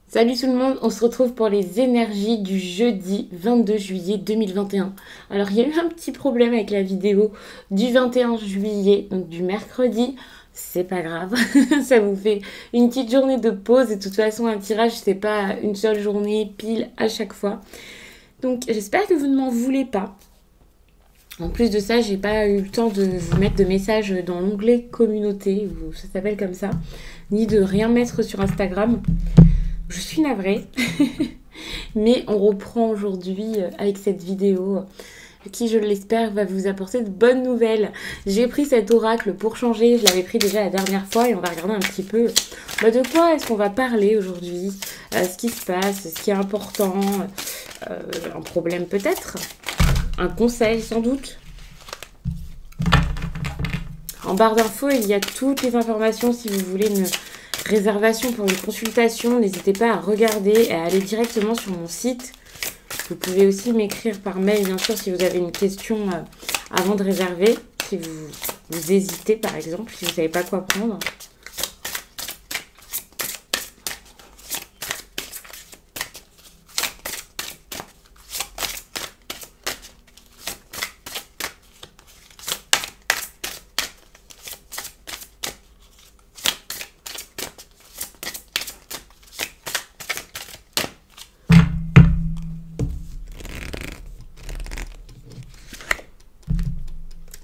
Salut tout le monde, on se retrouve pour les énergies du jeudi 22 juillet 2021. Alors il y a eu un petit problème avec la vidéo du 21 juillet, donc du mercredi. C'est pas grave, ça vous fait une petite journée de pause et de toute façon un tirage c'est pas une seule journée pile à chaque fois. Donc j'espère que vous ne m'en voulez pas. En plus de ça, j'ai pas eu le temps de vous mettre de messages dans l'onglet communauté, ça s'appelle comme ça, ni de rien mettre sur Instagram. Je suis navrée, mais on reprend aujourd'hui avec cette vidéo qui, je l'espère, va vous apporter de bonnes nouvelles. J'ai pris cet oracle pour changer, je l'avais pris déjà la dernière fois et on va regarder un petit peu de quoi est-ce qu'on va parler aujourd'hui, ce qui se passe, ce qui est important, un problème peut-être, un conseil sans doute. En barre d'infos, il y a toutes les informations si vous voulez une réservation pour une consultation. N'hésitez pas à regarder et à aller directement sur mon site. Vous pouvez aussi m'écrire par mail, bien sûr, si vous avez une question avant de réserver. Si vous hésitez, par exemple, si vous ne savez pas quoi prendre.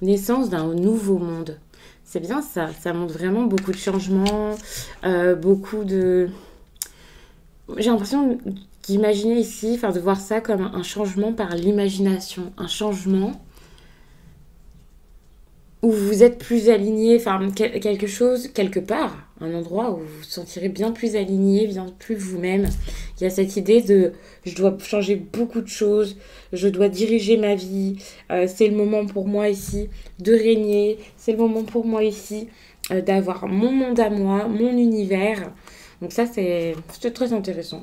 Naissance d'un nouveau monde. C'est bien ça, ça montre vraiment beaucoup de changements, beaucoup de... J'ai l'impression d'imaginer ici, enfin de voir ça comme un changement par l'imagination, un changement où vous êtes plus aligné, enfin quelque chose, quelque part, un endroit où vous vous sentirez bien plus aligné, bien plus vous-même. Il y a cette idée de je dois changer beaucoup de choses, je dois diriger ma vie, c'est le moment pour moi ici de régner, c'est le moment pour moi ici d'avoir mon monde à moi, mon univers. Donc ça c'est très intéressant.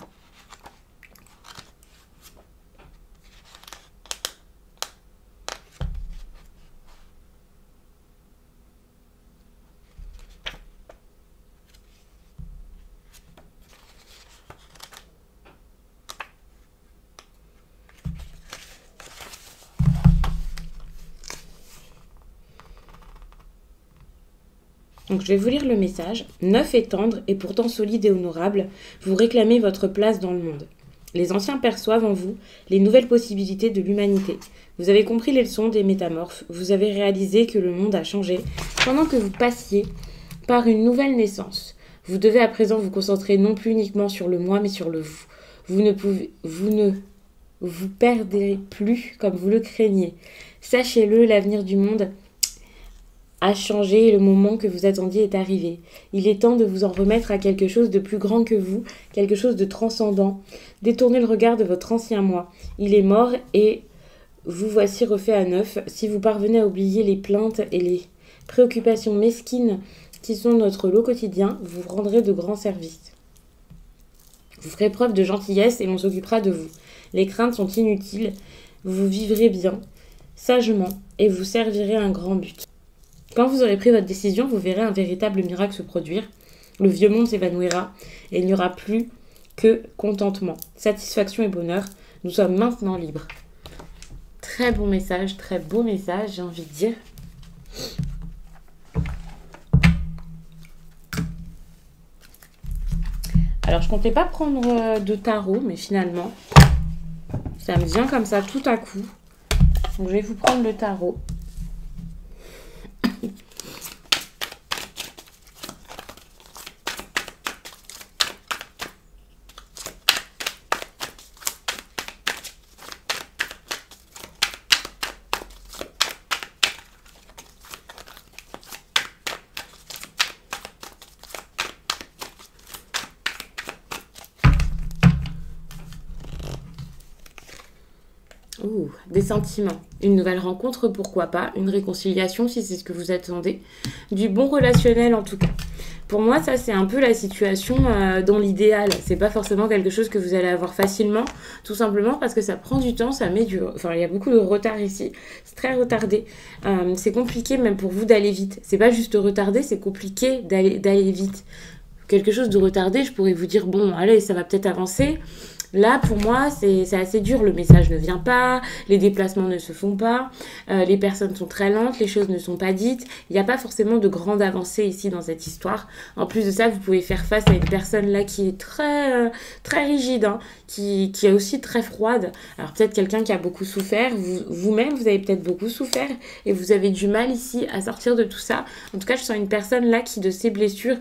Donc je vais vous lire le message. Neuf et tendre et pourtant solide et honorable, vous réclamez votre place dans le monde. Les anciens perçoivent en vous les nouvelles possibilités de l'humanité. Vous avez compris les leçons des métamorphes, vous avez réalisé que le monde a changé pendant que vous passiez par une nouvelle naissance. Vous devez à présent vous concentrer non plus uniquement sur le moi mais sur le vous. Vous ne vous perdrez plus comme vous le craignez. Sachez-le, l'avenir du monde a changé et le moment que vous attendiez est arrivé. Il est temps de vous en remettre à quelque chose de plus grand que vous, quelque chose de transcendant. Détournez le regard de votre ancien moi. Il est mort et vous voici refait à neuf. Si vous parvenez à oublier les plaintes et les préoccupations mesquines qui sont notre lot quotidien, vous rendrez de grands services. Vous ferez preuve de gentillesse et l'on s'occupera de vous. Les craintes sont inutiles. Vous vivrez bien, sagement, et vous servirez un grand but. Quand vous aurez pris votre décision, vous verrez un véritable miracle se produire. Le vieux monde s'évanouira et il n'y aura plus que contentement, satisfaction et bonheur. Nous sommes maintenant libres. Très bon message, très beau message, j'ai envie de dire. Alors, je comptais pas prendre de tarot, mais finalement, ça me vient comme ça tout à coup. Donc, je vais vous prendre le tarot. Ouh, des sentiments. Une nouvelle rencontre, pourquoi pas. Une réconciliation, si c'est ce que vous attendez. Du bon relationnel, en tout cas. Pour moi, ça, c'est un peu la situation dans l'idéal. C'est pas forcément quelque chose que vous allez avoir facilement, tout simplement parce que ça prend du temps, ça met du... Enfin, il y a beaucoup de retard ici. C'est très retardé. C'est compliqué même pour vous d'aller vite. C'est pas juste retardé, c'est compliqué d'aller vite. Quelque chose de retardé, je pourrais vous dire, bon, allez, ça va peut-être avancer. Là, pour moi, c'est assez dur. Le message ne vient pas, les déplacements ne se font pas, les personnes sont très lentes, les choses ne sont pas dites. Il n'y a pas forcément de grande avancée ici dans cette histoire. En plus de ça, vous pouvez faire face à une personne là qui est très rigide, hein, qui est aussi très froide. Alors peut-être quelqu'un qui a beaucoup souffert, vous-même, vous avez peut-être beaucoup souffert et vous avez du mal ici à sortir de tout ça. En tout cas, je sens une personne là qui, de ses blessures,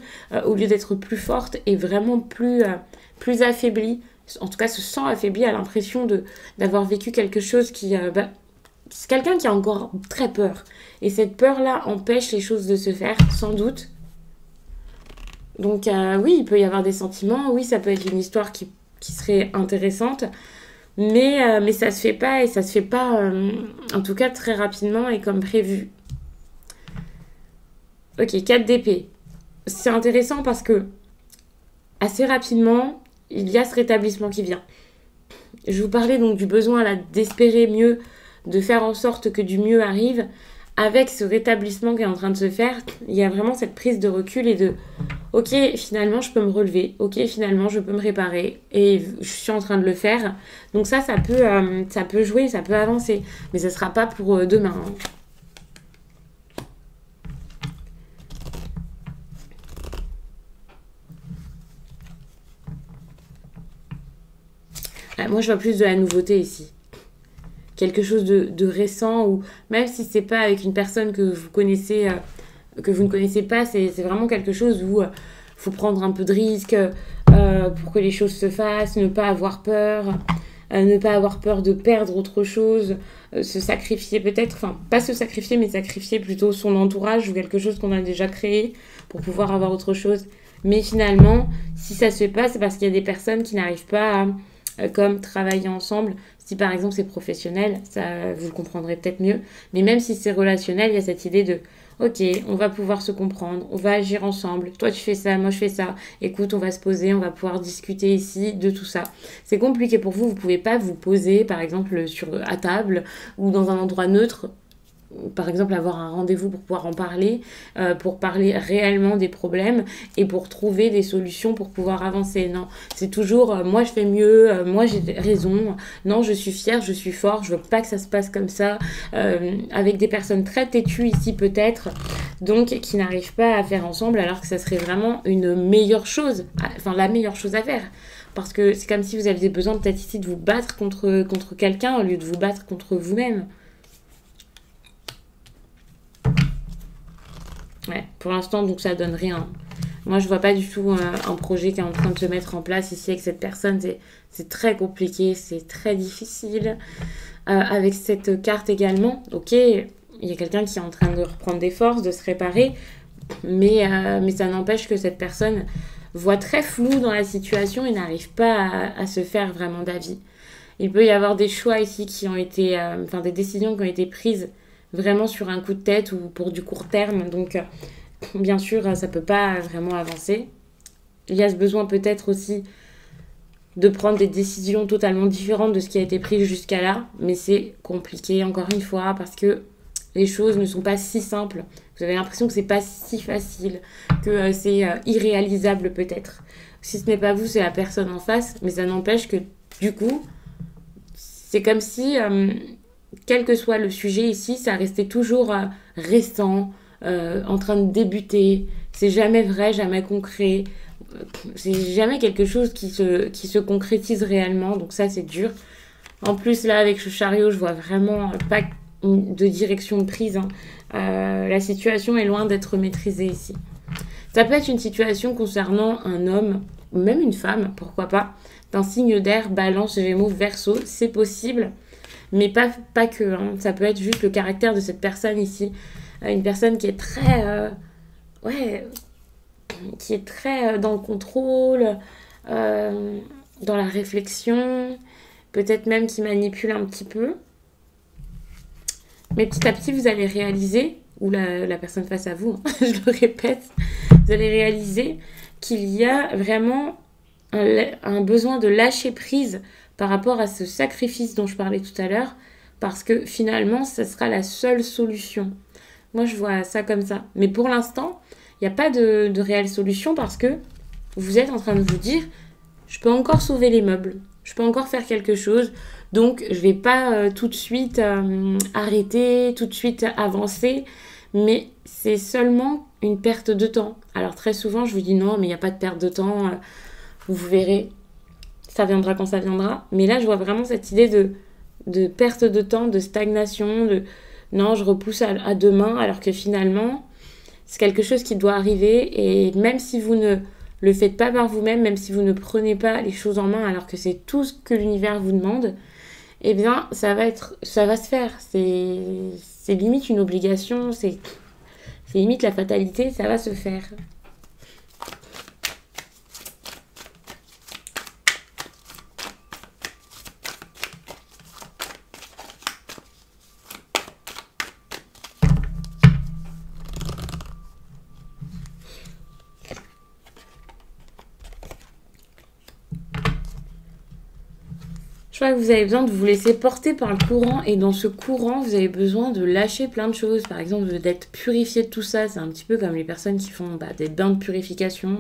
au lieu d'être plus forte, est vraiment plus affaiblie. En tout cas, se sent affaibli, a l'impression d'avoir vécu quelque chose qui... c'est quelqu'un qui a encore très peur. Et cette peur-là empêche les choses de se faire, sans doute. Donc oui, il peut y avoir des sentiments. Oui, ça peut être une histoire qui serait intéressante. Mais ça se fait pas, et ça se fait pas, en tout cas, très rapidement et comme prévu. Ok, 4 d'épée. C'est intéressant parce que, assez rapidement... il y a ce rétablissement qui vient. Je vous parlais donc du besoin là d'espérer mieux, de faire en sorte que du mieux arrive. Avec ce rétablissement qui est en train de se faire, il y a vraiment cette prise de recul et de « Ok, finalement, je peux me relever. Ok, finalement, je peux me réparer. Et je suis en train de le faire. » Donc ça peut jouer, ça peut avancer. Mais ça ne sera pas pour demain. Hein. Moi, je vois plus de la nouveauté ici. Quelque chose de récent, ou même si c'est pas avec une personne que vous connaissez, que vous ne connaissez pas, c'est vraiment quelque chose où faut prendre un peu de risque pour que les choses se fassent, ne pas avoir peur, ne pas avoir peur de perdre autre chose, se sacrifier peut-être, enfin pas se sacrifier, mais sacrifier plutôt son entourage ou quelque chose qu'on a déjà créé pour pouvoir avoir autre chose. Mais finalement, si ça se fait pas, c'est parce qu'il y a des personnes qui n'arrivent pas à comme travailler ensemble. Si par exemple c'est professionnel, ça vous le comprendrez peut-être mieux. Mais même si c'est relationnel, il y a cette idée de ok, on va pouvoir se comprendre, on va agir ensemble. Toi tu fais ça, moi je fais ça. Écoute, on va se poser, on va pouvoir discuter ici de tout ça. C'est compliqué pour vous, vous pouvez pas vous poser par exemple à table ou dans un endroit neutre. Par exemple, avoir un rendez-vous pour pouvoir en parler, pour parler réellement des problèmes et pour trouver des solutions pour pouvoir avancer. Non, c'est toujours moi je fais mieux, moi j'ai raison, non je suis fière, je suis fort, je veux pas que ça se passe comme ça, avec des personnes très têtues ici peut-être, donc qui n'arrivent pas à faire ensemble alors que ça serait vraiment une meilleure chose, enfin la meilleure chose à faire. Parce que c'est comme si vous aviez besoin peut-être ici de vous battre contre quelqu'un au lieu de vous battre contre vous-même. Ouais, pour l'instant, donc ça donne rien. Moi, je vois pas du tout un projet qui est en train de se mettre en place ici avec cette personne. C'est très compliqué, c'est très difficile. Avec cette carte également, ok, il y a quelqu'un qui est en train de reprendre des forces, de se réparer, mais ça n'empêche que cette personne voit très flou dans la situation et n'arrive pas à se faire vraiment d'avis. Il peut y avoir des choix ici qui ont été, des décisions qui ont été prises vraiment sur un coup de tête ou pour du court terme. Donc, bien sûr, ça peut pas vraiment avancer. Il y a ce besoin peut-être aussi de prendre des décisions totalement différentes de ce qui a été pris jusqu'à là. Mais c'est compliqué, encore une fois, parce que les choses ne sont pas si simples. Vous avez l'impression que c'est pas si facile, que c'est irréalisable peut-être. Si ce n'est pas vous, c'est la personne en face. Mais ça n'empêche que, du coup, c'est comme si... quel que soit le sujet ici, ça restait toujours récent, en train de débuter. C'est jamais vrai, jamais concret. C'est jamais quelque chose qui se concrétise réellement. Donc ça, c'est dur. En plus, là, avec ce chariot, je vois vraiment pas de direction prise. Hein. La situation est loin d'être maîtrisée ici. Ça peut être une situation concernant un homme, ou même une femme, pourquoi pas, d'un signe d'air, balance, gémeaux, verseau. C'est possible. Mais pas que, hein. Ça peut être juste le caractère de cette personne ici. Une personne qui est très... qui est très dans le contrôle, dans la réflexion, peut-être même qui manipule un petit peu. Mais petit à petit, vous allez réaliser, ou la personne face à vous, hein, je le répète, vous allez réaliser qu'il y a vraiment un besoin de lâcher prise par rapport à ce sacrifice dont je parlais tout à l'heure, parce que finalement, ça sera la seule solution. Moi, je vois ça comme ça. Mais pour l'instant, il n'y a pas de réelle solution parce que vous êtes en train de vous dire, je peux encore sauver les meubles, je peux encore faire quelque chose, donc je ne vais pas tout de suite arrêter, tout de suite avancer, mais c'est seulement une perte de temps. Alors très souvent, je vous dis non, mais il n'y a pas de perte de temps, vous verrez, ça viendra quand ça viendra. Mais là, je vois vraiment cette idée de perte de temps, de stagnation, de non, je repousse à demain, alors que finalement, c'est quelque chose qui doit arriver. Et même si vous ne le faites pas par vous-même, même si vous ne prenez pas les choses en main, alors que c'est tout ce que l'univers vous demande, eh bien, ça va se faire. C'est limite une obligation, c'est limite la fatalité, ça va se faire. Je crois que vous avez besoin de vous laisser porter par le courant et dans ce courant, vous avez besoin de lâcher plein de choses. Par exemple, d'être purifié de tout ça. C'est un petit peu comme les personnes qui font des bains de purification,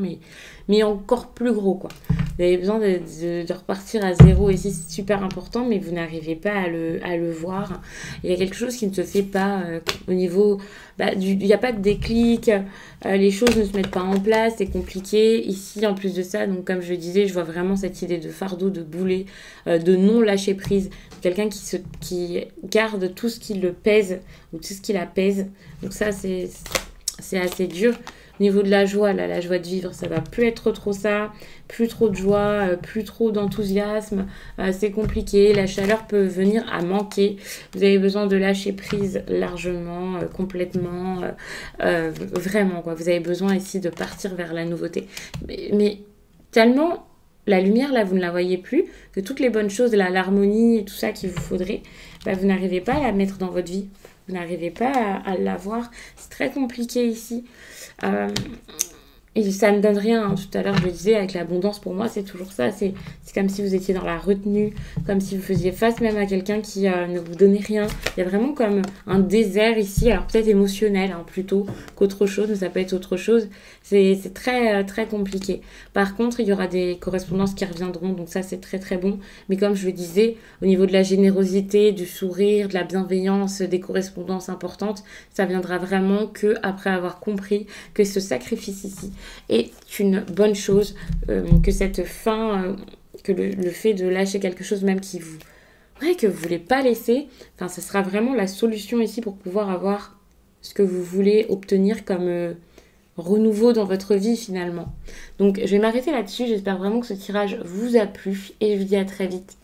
mais encore plus gros, quoi. Vous avez besoin de repartir à zéro et c'est super important, mais vous n'arrivez pas à le voir. Il y a quelque chose qui ne se fait pas au niveau... il n'y a pas de déclic, les choses ne se mettent pas en place, c'est compliqué. Ici, en plus de ça, donc comme je le disais, je vois vraiment cette idée de fardeau, de boulet, de non lâcher prise. Quelqu'un qui garde tout ce qui le pèse ou tout ce qui la pèse. Donc ça, c'est assez dur. Au niveau de la joie, là, la joie de vivre, ça va plus être trop ça, plus trop de joie, plus trop d'enthousiasme, c'est compliqué, la chaleur peut venir à manquer, vous avez besoin de lâcher prise largement, complètement, vraiment, quoi. Vous avez besoin ici de partir vers la nouveauté. Mais tellement, la lumière, là, vous ne la voyez plus, que toutes les bonnes choses, l'harmonie et tout ça qu'il vous faudrait, vous n'arrivez pas à la mettre dans votre vie. Vous n'arrivez pas à l'avoir. C'est très compliqué ici. Et ça ne donne rien, hein. Tout à l'heure, je le disais, avec l'abondance, pour moi, c'est toujours ça. C'est comme si vous étiez dans la retenue, comme si vous faisiez face même à quelqu'un qui ne vous donnait rien. Il y a vraiment comme un désert ici, alors peut-être émotionnel, hein, plutôt qu'autre chose, mais ça peut être autre chose. C'est très, très compliqué. Par contre, il y aura des correspondances qui reviendront, donc ça, c'est très, très bon. Mais comme je le disais, au niveau de la générosité, du sourire, de la bienveillance, des correspondances importantes, ça viendra vraiment que après avoir compris que ce sacrifice ici est une bonne chose, que cette fin, que le fait de lâcher quelque chose même que vous voulez pas laisser, ça sera vraiment la solution ici pour pouvoir avoir ce que vous voulez obtenir comme renouveau dans votre vie finalement. Donc je vais m'arrêter là-dessus, j'espère vraiment que ce tirage vous a plu et je vous dis à très vite.